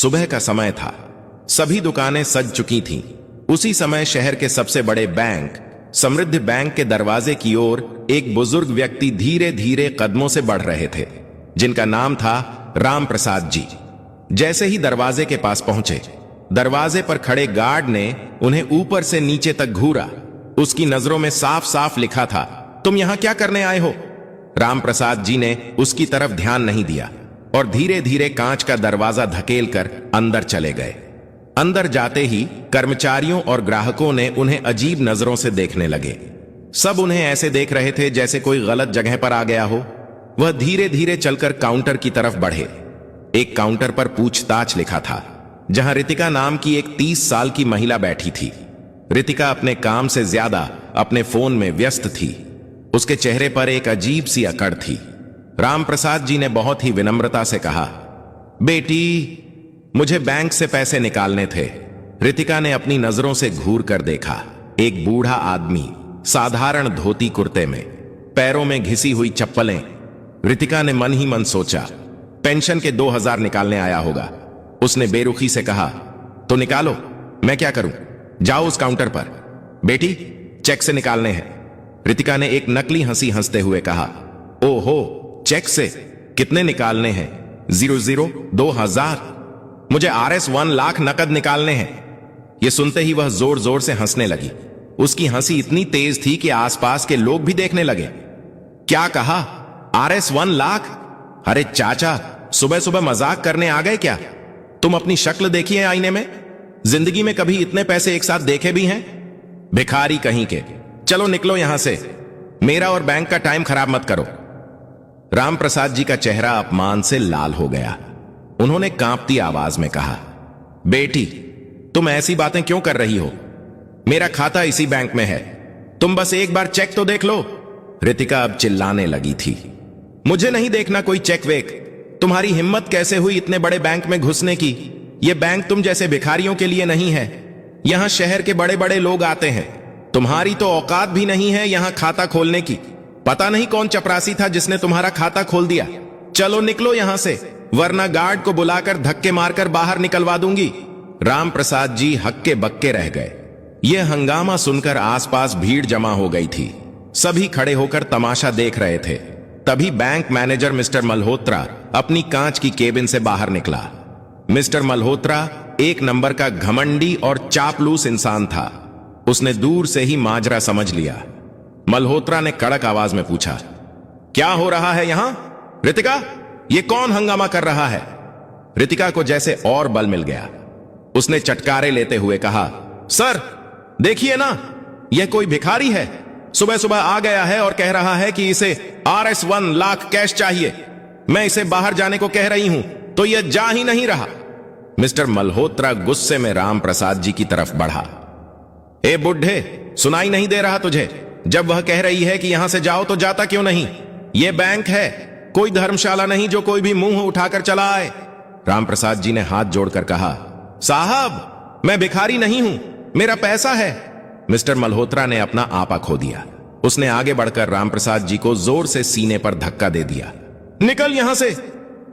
सुबह का समय था। सभी दुकानें सज चुकी थीं। उसी समय शहर के सबसे बड़े बैंक समृद्धि बैंक के दरवाजे की ओर एक बुजुर्ग व्यक्ति धीरे धीरे कदमों से बढ़ रहे थे, जिनका नाम था राम प्रसाद जी। जैसे ही दरवाजे के पास पहुंचे, दरवाजे पर खड़े गार्ड ने उन्हें ऊपर से नीचे तक घूरा। उसकी नजरों में साफ साफ लिखा था, तुम यहां क्या करने आए हो? राम प्रसाद जी ने उसकी तरफ ध्यान नहीं दिया और धीरे धीरे कांच का दरवाजा धकेल कर अंदर चले गए। अंदर जाते ही कर्मचारियों और ग्राहकों ने उन्हें अजीब नजरों से देखने लगे। सब उन्हें ऐसे देख रहे थे जैसे कोई गलत जगह पर आ गया हो। वह धीरे धीरे चलकर काउंटर की तरफ बढ़े। एक काउंटर पर पूछताछ लिखा था, जहां रितिका नाम की एक 30 साल की महिला बैठी थी। रितिका अपने काम से ज्यादा अपने फोन में व्यस्त थी। उसके चेहरे पर एक अजीब सी अकड़ थी। राम प्रसाद जी ने बहुत ही विनम्रता से कहा, बेटी, मुझे बैंक से पैसे निकालने थे। रितिका ने अपनी नजरों से घूर कर देखा। एक बूढ़ा आदमी साधारण धोती कुर्ते में, पैरों में घिसी हुई चप्पलें। रितिका ने मन ही मन सोचा, पेंशन के 2000 निकालने आया होगा। उसने बेरुखी से कहा, तो निकालो, मैं क्या करूं? जाओ उस काउंटर पर। बेटी, चेक से निकालने हैं। रितिका ने एक नकली हंसी हंसते हुए कहा, ओहो, चेक से? कितने निकालने हैं? 00 2000? मुझे RS 1 लाख नकद निकालने हैं। यह सुनते ही वह जोर जोर से हंसने लगी। उसकी हंसी इतनी तेज थी कि आसपास के लोग भी देखने लगे। क्या कहा? RS 1 लाख? अरे चाचा, सुबह सुबह मजाक करने आ गए क्या? तुम अपनी शक्ल देखिए आईने में। जिंदगी में कभी इतने पैसे एक साथ देखे भी हैं? भिखारी कहीं के। चलो निकलो यहां से। मेरा और बैंक का टाइम खराब मत करो। राम प्रसाद जी का चेहरा अपमान से लाल हो गया। उन्होंने कांपती आवाज में कहा, बेटी, तुम ऐसी बातें क्यों कर रही हो? मेरा खाता इसी बैंक में है। तुम बस एक बार चेक तो देख लो। रितिका अब चिल्लाने लगी थी, मुझे नहीं देखना कोई चेक वेक। तुम्हारी हिम्मत कैसे हुई इतने बड़े बैंक में घुसने की? यह बैंक तुम जैसे भिखारियों के लिए नहीं है। यहां शहर के बड़े बड़े लोग आते हैं। तुम्हारी तो औकात भी नहीं है यहां खाता खोलने की। पता नहीं कौन चपरासी था जिसने तुम्हारा खाता खोल दिया। चलो निकलो यहां से, वरना गार्ड को बुलाकर धक्के मारकर बाहर निकलवा दूंगी। राम प्रसाद जी हक्के बक्के रह गए। यह हंगामा सुनकर आसपास भीड़ जमा हो गई थी। सभी खड़े होकर तमाशा देख रहे थे। तभी बैंक मैनेजर मिस्टर मल्होत्रा अपनी कांच की केबिन से बाहर निकला। मिस्टर मल्होत्रा एक नंबर का घमंडी और चापलूस इंसान था। उसने दूर से ही माजरा समझ लिया। मल्होत्रा ने कड़क आवाज में पूछा, क्या हो रहा है यहां? रितिका, ये कौन हंगामा कर रहा है? रितिका को जैसे और बल मिल गया। उसने चटकारे लेते हुए कहा, सर देखिए ना, यह कोई भिखारी है। सुबह सुबह आ गया है और कह रहा है कि इसे RS 1 लाख कैश चाहिए। मैं इसे बाहर जाने को कह रही हूं तो यह जा ही नहीं रहा। मिस्टर मल्होत्रा गुस्से में राम प्रसाद जी की तरफ बढ़ा। ए बुढ़े, सुनाई नहीं दे रहा तुझे? जब वह कह रही है कि यहां से जाओ तो जाता क्यों नहीं? यह बैंक है, कोई धर्मशाला नहीं जो कोई भी मुंह उठाकर चला आए। राम प्रसाद जी ने हाथ जोड़कर कहा, साहब, मैं भिखारी नहीं हूं, मेरा पैसा है। मिस्टर मल्होत्रा ने अपना आपा खो दिया। उसने आगे बढ़कर राम प्रसाद जी को जोर से सीने पर धक्का दे दिया। निकल यहां से।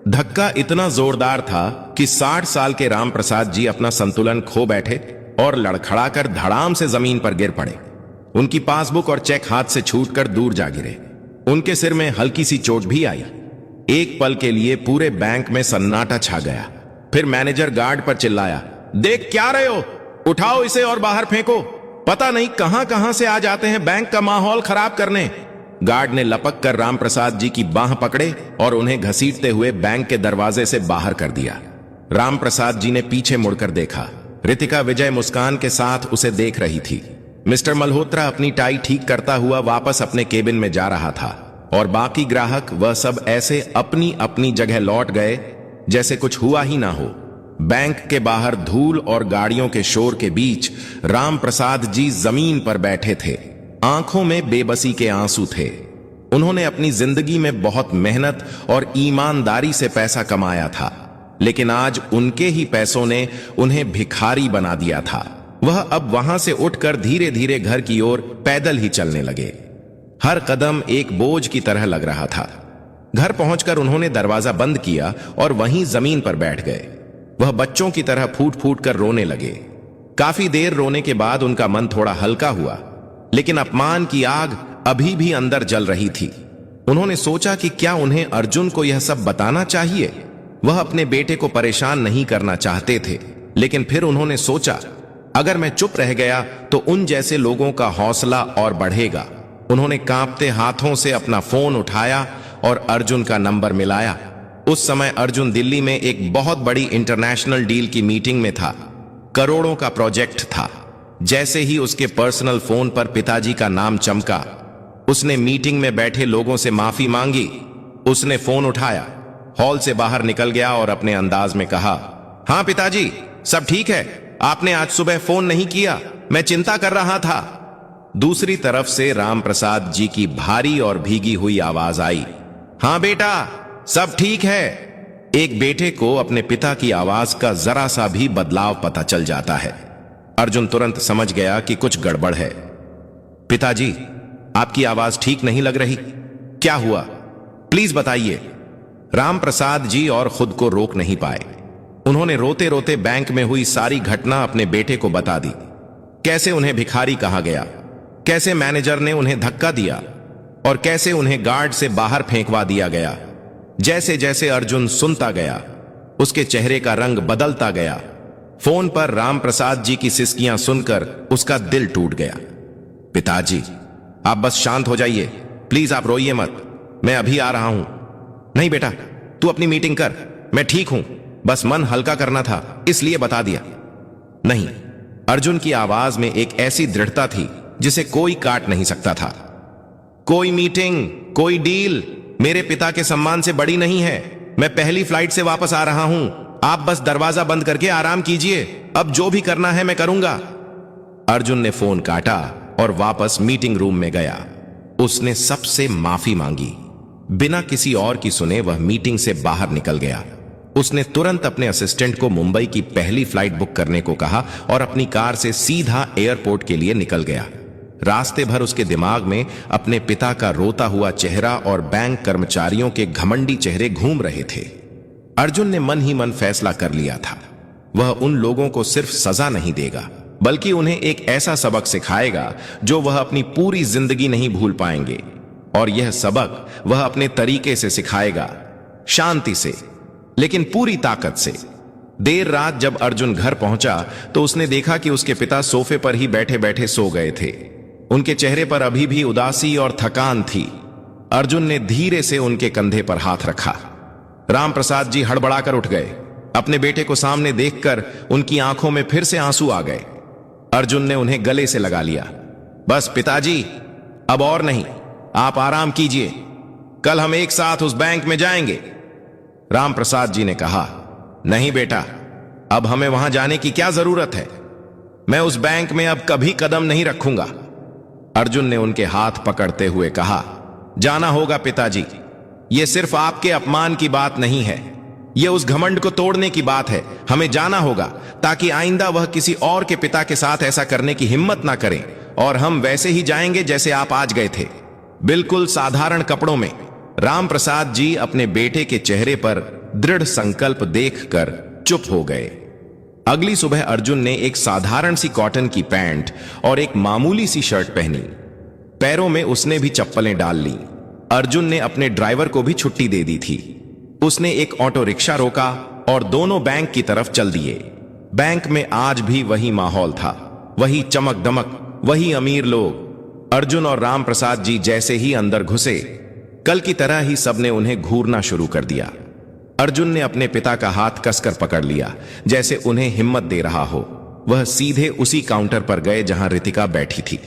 धक्का इतना जोरदार था कि 60 साल के राम प्रसाद जी अपना संतुलन खो बैठे और लड़खड़ाकर धड़ाम से जमीन पर गिर पड़े। उनकी पासबुक और चेक हाथ से छूटकर दूर जा गिरे। उनके सिर में हल्की सी चोट भी आई। एक पल के लिए पूरे बैंक में सन्नाटा छा गया। फिर मैनेजर गार्ड पर चिल्लाया, देख क्या रहे हो? उठाओ इसे और बाहर फेंको। पता नहीं कहां कहां से आ जाते हैं बैंक का माहौल खराब करने। गार्ड ने लपक कर राम प्रसाद जी की बांह पकड़े और उन्हें घसीटते हुए बैंक के दरवाजे से बाहर कर दिया। राम प्रसाद जी ने पीछे मुड़कर देखा। रितिका विजय मुस्कान के साथ उसे देख रही थी। मिस्टर मल्होत्रा अपनी टाई ठीक करता हुआ वापस अपने केबिन में जा रहा था और बाकी ग्राहक वह सब ऐसे अपनी अपनी जगह लौट गए जैसे कुछ हुआ ही ना हो। बैंक के बाहर धूल और गाड़ियों के शोर के बीच राम प्रसाद जी जमीन पर बैठे थे। आंखों में बेबसी के आंसू थे। उन्होंने अपनी जिंदगी में बहुत मेहनत और ईमानदारी से पैसा कमाया था, लेकिन आज उनके ही पैसों ने उन्हें भिखारी बना दिया था। वह अब वहां से उठकर धीरे धीरे घर की ओर पैदल ही चलने लगे। हर कदम एक बोझ की तरह लग रहा था। घर पहुंचकर उन्होंने दरवाजा बंद किया और वहीं जमीन पर बैठ गए। वह बच्चों की तरह फूट फूट कर रोने लगे। काफी देर रोने के बाद उनका मन थोड़ा हल्का हुआ, लेकिन अपमान की आग अभी भी अंदर जल रही थी। उन्होंने सोचा कि क्या उन्हें अर्जुन को यह सब बताना चाहिए। वह अपने बेटे को परेशान नहीं करना चाहते थे, लेकिन फिर उन्होंने सोचा अगर मैं चुप रह गया तो उन जैसे लोगों का हौसला और बढ़ेगा। उन्होंने कांपते हाथों से अपना फोन उठाया और अर्जुन का नंबर मिलाया। उस समय अर्जुन दिल्ली में एक बहुत बड़ी इंटरनेशनल डील की मीटिंग में था। करोड़ों का प्रोजेक्ट था। जैसे ही उसके पर्सनल फोन पर पिताजी का नाम चमका, उसने मीटिंग में बैठे लोगों से माफी मांगी। उसने फोन उठाया, हॉल से बाहर निकल गया और अपने अंदाज में कहा, हाँ पिताजी, सब ठीक है। आपने आज सुबह फोन नहीं किया, मैं चिंता कर रहा था। दूसरी तरफ से राम प्रसाद जी की भारी और भीगी हुई आवाज आई, हाँ बेटा, सब ठीक है। एक बेटे को अपने पिता की आवाज का जरा सा भी बदलाव पता चल जाता है। अर्जुन तुरंत समझ गया कि कुछ गड़बड़ है। पिताजी, आपकी आवाज ठीक नहीं लग रही, क्या हुआ? प्लीज बताइए। राम प्रसाद जी और खुद को रोक नहीं पाए। उन्होंने रोते रोते बैंक में हुई सारी घटना अपने बेटे को बता दी। कैसे उन्हें भिखारी कहा गया, कैसे मैनेजर ने उन्हें धक्का दिया और कैसे उन्हें गार्ड से बाहर फेंकवा दिया गया। जैसे जैसे अर्जुन सुनता गया, उसके चेहरे का रंग बदलता गया। फोन पर राम प्रसाद जी की सिसकियां सुनकर उसका दिल टूट गया। पिताजी, आप बस शांत हो जाइए, प्लीज आप रोइए मत, मैं अभी आ रहा हूं। नहीं बेटा, तू अपनी मीटिंग कर, मैं ठीक हूं, बस मन हल्का करना था इसलिए बता दिया। नहीं, अर्जुन की आवाज में एक ऐसी दृढ़ता थी जिसे कोई काट नहीं सकता था। कोई मीटिंग, कोई डील मेरे पिता के सम्मान से बड़ी नहीं है। मैं पहली फ्लाइट से वापस आ रहा हूं, आप बस दरवाजा बंद करके आराम कीजिए, अब जो भी करना है मैं करूंगा। अर्जुन ने फोन काटा और वापस मीटिंग रूम में गया। उसने सबसे माफी मांगी। बिना किसी और की सुने वह मीटिंग से बाहर निकल गया। उसने तुरंत अपने असिस्टेंट को मुंबई की पहली फ्लाइट बुक करने को कहा और अपनी कार से सीधा एयरपोर्ट के लिए निकल गया। रास्ते भर उसके दिमाग में अपने पिता का रोता हुआ चेहरा और बैंक कर्मचारियों के घमंडी चेहरे घूम रहे थे। अर्जुन ने मन ही मन फैसला कर लिया था, वह उन लोगों को सिर्फ सजा नहीं देगा, बल्कि उन्हें एक ऐसा सबक सिखाएगा जो वह अपनी पूरी जिंदगी नहीं भूल पाएंगे। और यह सबक वह अपने तरीके से सिखाएगा, शांति से, लेकिन पूरी ताकत से। देर रात जब अर्जुन घर पहुंचा तो उसने देखा कि उसके पिता सोफे पर ही बैठे बैठे सो गए थे। उनके चेहरे पर अभी भी उदासी और थकान थी। अर्जुन ने धीरे से उनके कंधे पर हाथ रखा। राम प्रसाद जी हड़बड़ाकर उठ गए। अपने बेटे को सामने देखकर उनकी आंखों में फिर से आंसू आ गए। अर्जुन ने उन्हें गले से लगा लिया। बस पिताजी, अब और नहीं, आप आराम कीजिए, कल हम एक साथ उस बैंक में जाएंगे। राम प्रसाद जी ने कहा, नहीं बेटा, अब हमें वहां जाने की क्या जरूरत है, मैं उस बैंक में अब कभी कदम नहीं रखूंगा। अर्जुन ने उनके हाथ पकड़ते हुए कहा, जाना होगा पिताजी, यह सिर्फ आपके अपमान की बात नहीं है, यह उस घमंड को तोड़ने की बात है। हमें जाना होगा ताकि आइंदा वह किसी और के पिता के साथ ऐसा करने की हिम्मत ना करें, और हम वैसे ही जाएंगे जैसे आप आज गए थे, बिल्कुल साधारण कपड़ों में। राम प्रसाद जी अपने बेटे के चेहरे पर दृढ़ संकल्प देखकर चुप हो गए। अगली सुबह अर्जुन ने एक साधारण सी कॉटन की पैंट और एक मामूली सी शर्ट पहनी। पैरों में उसने भी चप्पलें डाल ली। अर्जुन ने अपने ड्राइवर को भी छुट्टी दे दी थी। उसने एक ऑटो रिक्शा रोका और दोनों बैंक की तरफ चल दिए। बैंक में आज भी वही माहौल था, वही चमक दमक, वही अमीर लोग। अर्जुन और राम प्रसाद जी जैसे ही अंदर घुसे, कल की तरह ही सबने उन्हें घूरना शुरू कर दिया। अर्जुन ने अपने पिता का हाथ कसकर पकड़ लिया, जैसे उन्हें हिम्मत दे रहा हो। वह सीधे उसी काउंटर पर गए जहां रितिका बैठी थी।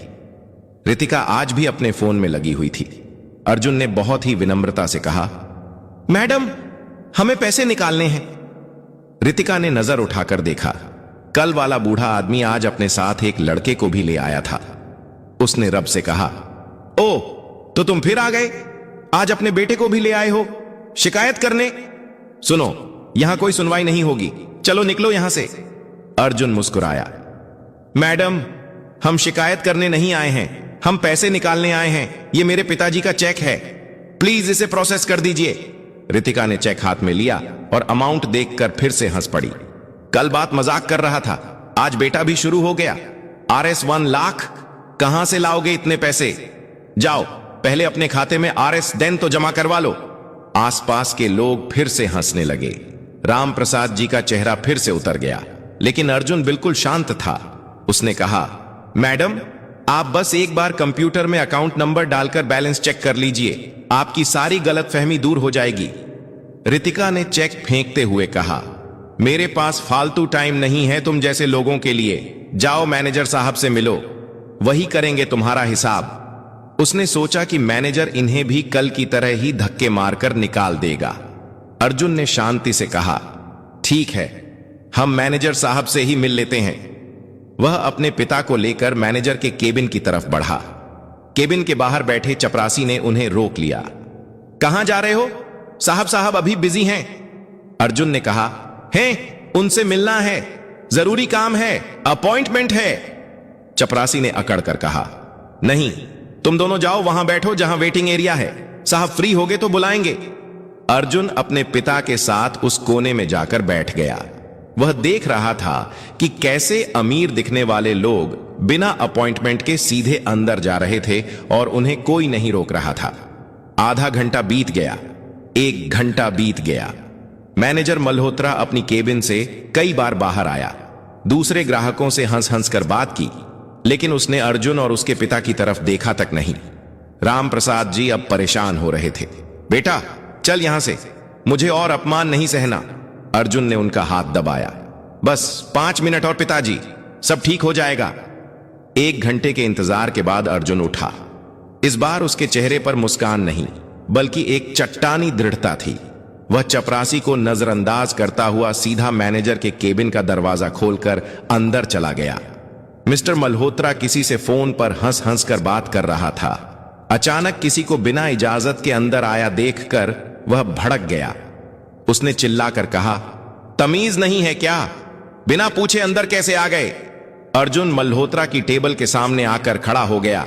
रितिका आज भी अपने फोन में लगी हुई थी। अर्जुन ने बहुत ही विनम्रता से कहा, मैडम, हमें पैसे निकालने हैं। रितिका ने नजर उठाकर देखा, कल वाला बूढ़ा आदमी आज अपने साथ एक लड़के को भी ले आया था। उसने रब से कहा, ओ, तो तुम फिर आ गए, आज अपने बेटे को भी ले आए हो शिकायत करने। सुनो, यहां कोई सुनवाई नहीं होगी, चलो निकलो यहां से। अर्जुन मुस्कुराया, मैडम, हम शिकायत करने नहीं आए हैं, हम पैसे निकालने आए हैं। ये मेरे पिताजी का चेक है, प्लीज इसे प्रोसेस कर दीजिए। रितिका ने चेक हाथ में लिया और अमाउंट देखकर फिर से हंस पड़ी। कल बात मजाक कर रहा था, आज बेटा भी शुरू हो गया। RS 1 लाख कहां से लाओगे इतने पैसे? जाओ पहले अपने खाते में RS 10 तो जमा करवा लो। आसपास के लोग फिर से हंसने लगे। राम प्रसाद जी का चेहरा फिर से उतर गया, लेकिन अर्जुन बिल्कुल शांत था। उसने कहा, मैडम आप बस एक बार कंप्यूटर में अकाउंट नंबर डालकर बैलेंस चेक कर लीजिए, आपकी सारी गलतफहमी दूर हो जाएगी। रितिका ने चेक फेंकते हुए कहा, मेरे पास फालतू टाइम नहीं है तुम जैसे लोगों के लिए। जाओ मैनेजर साहब से मिलो, वही करेंगे तुम्हारा हिसाब। उसने सोचा कि मैनेजर इन्हें भी कल की तरह ही धक्के मारकर निकाल देगा। अर्जुन ने शांति से कहा, ठीक है, हम मैनेजर साहब से ही मिल लेते हैं। वह अपने पिता को लेकर मैनेजर के केबिन की तरफ बढ़ा। केबिन के बाहर बैठे चपरासी ने उन्हें रोक लिया। कहां जा रहे हो? साहब अभी बिजी हैं। अर्जुन ने कहा, हैं, उनसे मिलना है, जरूरी काम है, अपॉइंटमेंट है। चपरासी ने अकड़ कर कहा, नहीं, तुम दोनों जाओ वहां बैठो जहां वेटिंग एरिया है, साहब फ्री होगे तो बुलाएंगे। अर्जुन अपने पिता के साथ उस कोने में जाकर बैठ गया। वह देख रहा था कि कैसे अमीर दिखने वाले लोग बिना अपॉइंटमेंट के सीधे अंदर जा रहे थे और उन्हें कोई नहीं रोक रहा था। आधा घंटा बीत गया, 1 घंटा बीत गया। मैनेजर मल्होत्रा अपनी केबिन से कई बार बाहर आया, दूसरे ग्राहकों से हंस हंस कर बात की, लेकिन उसने अर्जुन और उसके पिता की तरफ देखा तक नहीं। राम प्रसाद जी अब परेशान हो रहे थे। बेटा चल यहां से, मुझे और अपमान नहीं सहना। अर्जुन ने उनका हाथ दबाया। बस 5 मिनट और पिताजी, सब ठीक हो जाएगा। 1 घंटे के इंतजार के बाद अर्जुन उठा। इस बार उसके चेहरे पर मुस्कान नहीं, बल्कि एक चट्टानी दृढ़ता थी। वह चपरासी को नजरअंदाज करता हुआ सीधा मैनेजर के केबिन का दरवाजा खोलकर अंदर चला गया। मिस्टर मल्होत्रा किसी से फोन पर हंस हंस कर बात कर रहा था। अचानक किसी को बिना इजाजत के अंदर आया देखकर वह भड़क गया। उसने चिल्लाकर कहा, तमीज नहीं है क्या? बिना पूछे अंदर कैसे आ गए? अर्जुन मल्होत्रा की टेबल के सामने आकर खड़ा हो गया।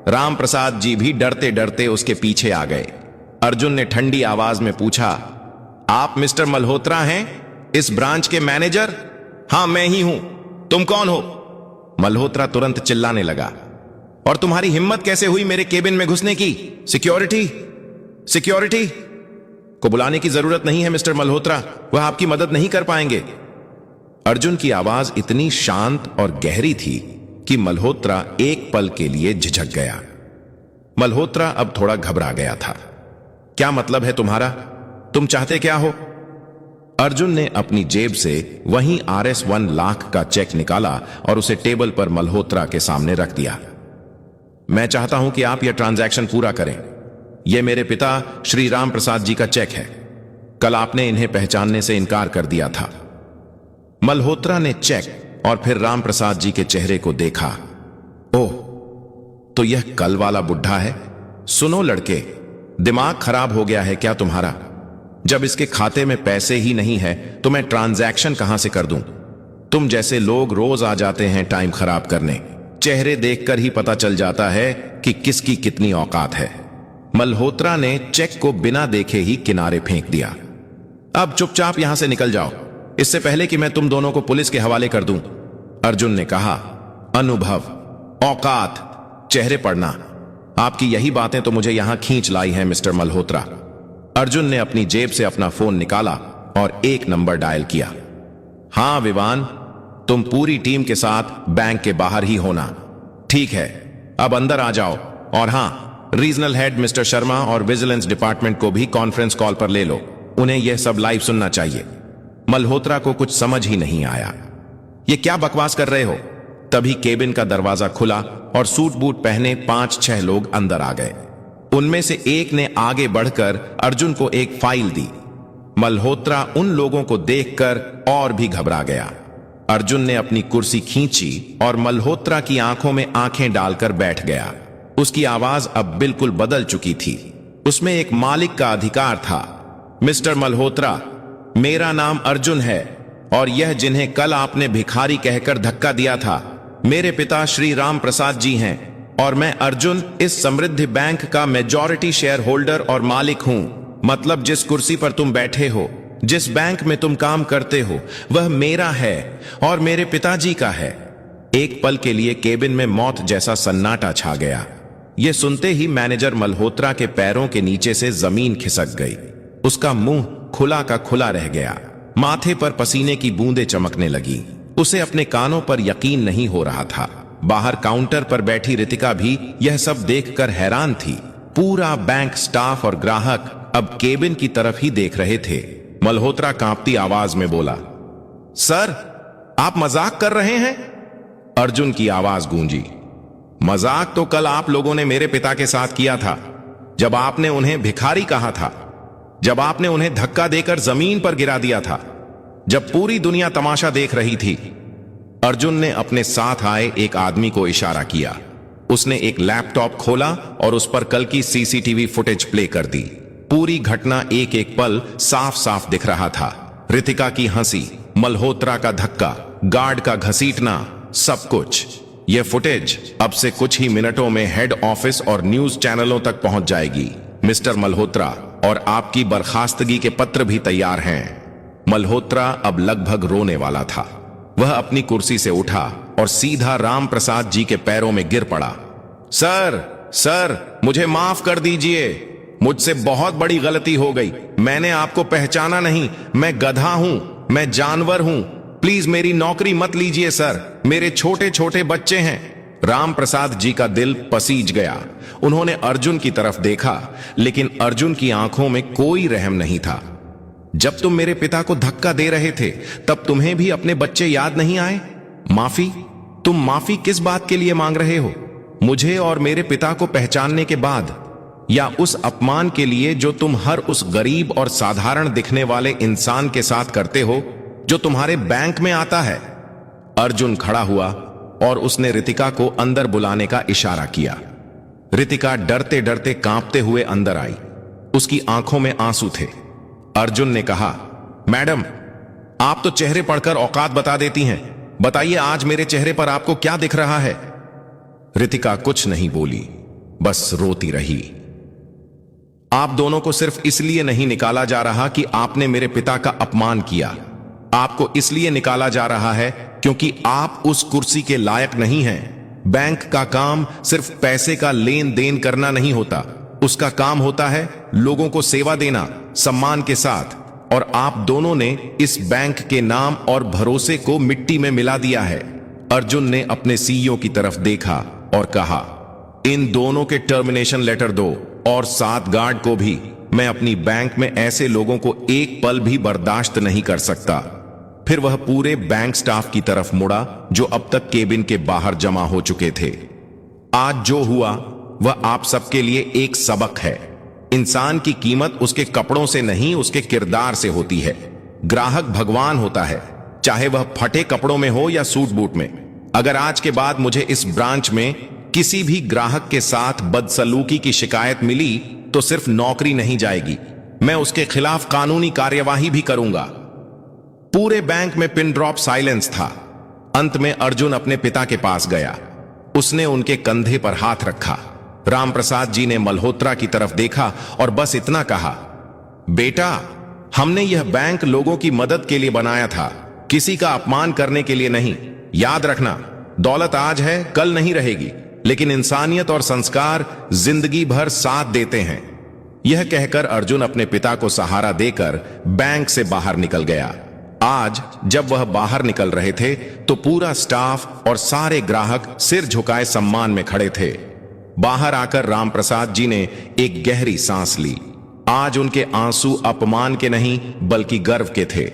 राम प्रसाद जी भी डरते डरते उसके पीछे आ गए। अर्जुन ने ठंडी आवाज में पूछा, आप मिस्टर मल्होत्रा हैं, इस ब्रांच के मैनेजर? हां मैं ही हूं, तुम कौन हो? मल्होत्रा तुरंत चिल्लाने लगा, और तुम्हारी हिम्मत कैसे हुई मेरे केबिन में घुसने की? सिक्योरिटी को बुलाने की जरूरत नहीं है मिस्टर मल्होत्रा, वह आपकी मदद नहीं कर पाएंगे। अर्जुन की आवाज इतनी शांत और गहरी थी कि मल्होत्रा एक पल के लिए झिझक गया। मल्होत्रा अब थोड़ा घबरा गया था। क्या मतलब है तुम्हारा? तुम चाहते क्या हो? अर्जुन ने अपनी जेब से वहीं RS 1 लाख का चेक निकाला और उसे टेबल पर मल्होत्रा के सामने रख दिया। मैं चाहता हूं कि आप यह ट्रांजैक्शन पूरा करें। यह मेरे पिता श्री राम प्रसाद जी का चेक है। कल आपने इन्हें पहचानने से इनकार कर दिया था। मल्होत्रा ने चेक और फिर राम प्रसाद जी के चेहरे को देखा। ओह, तो यह कल वाला बुढ़ा है। सुनो लड़के, दिमाग खराब हो गया है क्या तुम्हारा? जब इसके खाते में पैसे ही नहीं है तो मैं ट्रांजैक्शन कहां से कर दूं? तुम जैसे लोग रोज आ जाते हैं टाइम खराब करने। चेहरे देखकर ही पता चल जाता है कि किसकी कितनी औकात है। मल्होत्रा ने चेक को बिना देखे ही किनारे फेंक दिया। अब चुपचाप यहां से निकल जाओ, इससे पहले कि मैं तुम दोनों को पुलिस के हवाले कर दूं। अर्जुन ने कहा, अनुभव, औकात, चेहरे पढ़ना, आपकी यही बातें तो मुझे यहां खींच लाई हैं मिस्टर मल्होत्रा। अर्जुन ने अपनी जेब से अपना फोन निकाला और एक नंबर डायल किया। हां विवान, तुम पूरी टीम के साथ बैंक के बाहर ही होना। ठीक है, अब अंदर आ जाओ। और हां, रीजनल हेड मिस्टर शर्मा और विजिलेंस डिपार्टमेंट को भी कॉन्फ्रेंस कॉल पर ले लो, उन्हें यह सब लाइव सुनना चाहिए। मल्होत्रा को कुछ समझ ही नहीं आया। ये क्या बकवास कर रहे हो? तभी केबिन का दरवाजा खुला और सूट बूट पहने 5-6 लोग अंदर आ गए। उनमें से एक ने आगे बढ़कर अर्जुन को एक फाइल दी। मल्होत्रा उन लोगों को देखकर और भी घबरा गया। अर्जुन ने अपनी कुर्सी खींची और मल्होत्रा की आंखों में आंखें डालकर बैठ गया। उसकी आवाज अब बिल्कुल बदल चुकी थी। उसमें एक मालिक का अधिकार था। मिस्टर मल्होत्रा, मेरा नाम अर्जुन है और यह जिन्हें कल आपने भिखारी कहकर धक्का दिया था, मेरे पिता श्री राम प्रसाद जी हैं और मैं अर्जुन इस समृद्धि बैंक का मेजॉरिटी शेयर होल्डर और मालिक हूं। मतलब जिस कुर्सी पर तुम बैठे हो जिस बैंक में तुम काम करते हो वह मेरा है और मेरे पिताजी का है। एक पल के लिए केबिन में मौत जैसा सन्नाटा छा गया। यह सुनते ही मैनेजर मल्होत्रा के पैरों के नीचे से जमीन खिसक गई। उसका मुंह खुला का खुला रह गया। माथे पर पसीने की बूंदें चमकने लगी। उसे अपने कानों पर यकीन नहीं हो रहा था। बाहर काउंटर पर बैठी रितिका भी यह सब देखकर हैरान थी। पूरा बैंक स्टाफ और ग्राहक अब केबिन की तरफ ही देख रहे थे। मल्होत्रा कांपती आवाज में बोला, सर, आप मजाक कर रहे हैं? अर्जुन की आवाज गूंजी, मजाक तो कल आप लोगों ने मेरे पिता के साथ किया था, जब आपने उन्हें भिखारी कहा था, जब आपने उन्हें धक्का देकर जमीन पर गिरा दिया था, जब पूरी दुनिया तमाशा देख रही थी। अर्जुन ने अपने साथ आए एक आदमी को इशारा किया। उसने एक लैपटॉप खोला और उस पर कल की सीसीटीवी फुटेज प्ले कर दी। पूरी घटना एक एक पल साफ साफ दिख रहा था। रितिका की हंसी, मल्होत्रा का धक्का, गार्ड का घसीटना, सब कुछ। यह फुटेज अब से कुछ ही मिनटों में हेड ऑफिस और न्यूज चैनलों तक पहुंच जाएगी। मिस्टर मल्होत्रा, और आपकी बर्खास्तगी के पत्र भी तैयार हैं। मल्होत्रा अब लगभग रोने वाला था। वह अपनी कुर्सी से उठा और सीधा राम प्रसाद जी के पैरों में गिर पड़ा। सर, सर, मुझे माफ कर दीजिए। मुझसे बहुत बड़ी गलती हो गई। मैंने आपको पहचाना नहीं। मैं गधा हूं, मैं जानवर हूं। प्लीज मेरी नौकरी मत लीजिए सर। मेरे छोटे छोटे बच्चे हैं। राम प्रसाद जी का दिल पसीज गया। उन्होंने अर्जुन की तरफ देखा, लेकिन अर्जुन की आंखों में कोई रहम नहीं था। जब तुम मेरे पिता को धक्का दे रहे थे, तब तुम्हें भी अपने बच्चे याद नहीं आए? माफी? तुम माफी किस बात के लिए मांग रहे हो? मुझे और मेरे पिता को पहचानने के बाद, या उस अपमान के लिए जो तुम हर उस गरीब और साधारण दिखने वाले इंसान के साथ करते हो जो तुम्हारे बैंक में आता है? अर्जुन खड़ा हुआ और उसने रितिका को अंदर बुलाने का इशारा किया। रितिका डरते डरते कांपते हुए अंदर आई। उसकी आंखों में आंसू थे। अर्जुन ने कहा, मैडम, आप तो चेहरे पढ़कर औकात बता देती हैं। बताइए आज मेरे चेहरे पर आपको क्या दिख रहा है? रितिका कुछ नहीं बोली, बस रोती रही। आप दोनों को सिर्फ इसलिए नहीं निकाला जा रहा कि आपने मेरे पिता का अपमान किया। आपको इसलिए निकाला जा रहा है क्योंकि आप उस कुर्सी के लायक नहीं हैं। बैंक का काम सिर्फ पैसे का लेन देन करना नहीं होता। उसका काम होता है लोगों को सेवा देना सम्मान के साथ। और आप दोनों ने इस बैंक के नाम और भरोसे को मिट्टी में मिला दिया है। अर्जुन ने अपने सीईओ की तरफ देखा और कहा, इन दोनों के टर्मिनेशन लेटर दो और 7 गार्ड को भी। मैं अपनी बैंक में ऐसे लोगों को एक पल भी बर्दाश्त नहीं कर सकता। फिर वह पूरे बैंक स्टाफ की तरफ मुड़ा जो अब तक केबिन के बाहर जमा हो चुके थे। आज जो हुआ वह आप सबके लिए एक सबक है। इंसान की कीमत उसके कपड़ों से नहीं, उसके किरदार से होती है। ग्राहक भगवान होता है, चाहे वह फटे कपड़ों में हो या सूट बूट में। अगर आज के बाद मुझे इस ब्रांच में किसी भी ग्राहक के साथ बदसलूकी की शिकायत मिली तो सिर्फ नौकरी नहीं जाएगी, मैं उसके खिलाफ कानूनी कार्यवाही भी करूंगा। पूरे बैंक में पिन ड्रॉप साइलेंस था। अंत में अर्जुन अपने पिता के पास गया। उसने उनके कंधे पर हाथ रखा। रामप्रसाद जी ने मल्होत्रा की तरफ देखा और बस इतना कहा, बेटा, हमने यह बैंक लोगों की मदद के लिए बनाया था, किसी का अपमान करने के लिए नहीं। याद रखना, दौलत आज है, कल नहीं रहेगी, लेकिन इंसानियत और संस्कार जिंदगी भर साथ देते हैं। यह कहकर अर्जुन अपने पिता को सहारा देकर बैंक से बाहर निकल गया। आज जब वह बाहर निकल रहे थे तो पूरा स्टाफ और सारे ग्राहक सिर झुकाए सम्मान में खड़े थे। बाहर आकर रामप्रसाद जी ने एक गहरी सांस ली। आज उनके आंसू अपमान के नहीं बल्कि गर्व के थे।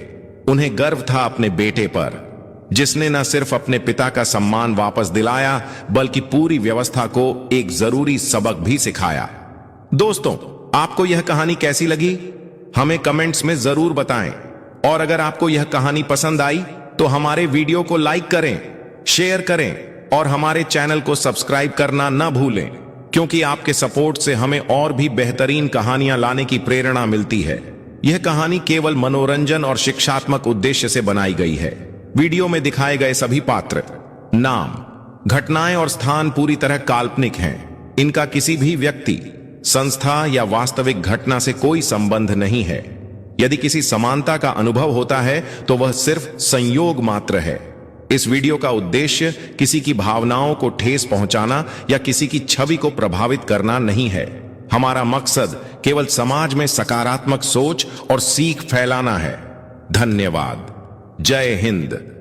उन्हें गर्व था अपने बेटे पर, जिसने न सिर्फ अपने पिता का सम्मान वापस दिलाया बल्कि पूरी व्यवस्था को एक जरूरी सबक भी सिखाया। दोस्तों, आपको यह कहानी कैसी लगी? हमें कमेंट्स में जरूर बताएं। और अगर आपको यह कहानी पसंद आई तो हमारे वीडियो को लाइक करें, शेयर करें और हमारे चैनल को सब्सक्राइब करना न भूलें, क्योंकि आपके सपोर्ट से हमें और भी बेहतरीन कहानियां लाने की प्रेरणा मिलती है। यह कहानी केवल मनोरंजन और शिक्षात्मक उद्देश्य से बनाई गई है। वीडियो में दिखाए गए सभी पात्र, नाम, घटनाएं और स्थान पूरी तरह काल्पनिक हैं। इनका किसी भी व्यक्ति, संस्था या वास्तविक घटना से कोई संबंध नहीं है। यदि किसी समानता का अनुभव होता है तो वह सिर्फ संयोग मात्र है। इस वीडियो का उद्देश्य किसी की भावनाओं को ठेस पहुंचाना या किसी की छवि को प्रभावित करना नहीं है। हमारा मकसद केवल समाज में सकारात्मक सोच और सीख फैलाना है। धन्यवाद। जय हिंद।